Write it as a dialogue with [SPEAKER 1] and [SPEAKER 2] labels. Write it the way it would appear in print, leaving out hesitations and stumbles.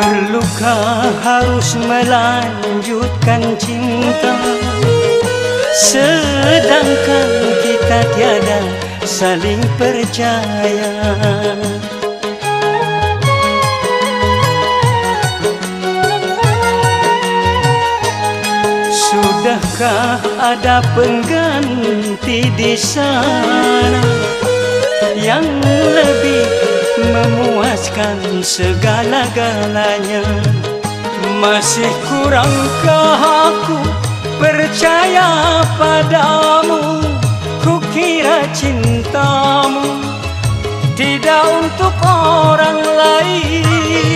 [SPEAKER 1] Perlukah harus melanjutkan cinta, sedangkan kita tiada saling percaya? Sudahkah ada pengganti di sana yang lebih memuaskan segala-galanya? Masih kurangkah aku percaya padamu? Kukira cintamu tidak untuk orang lain.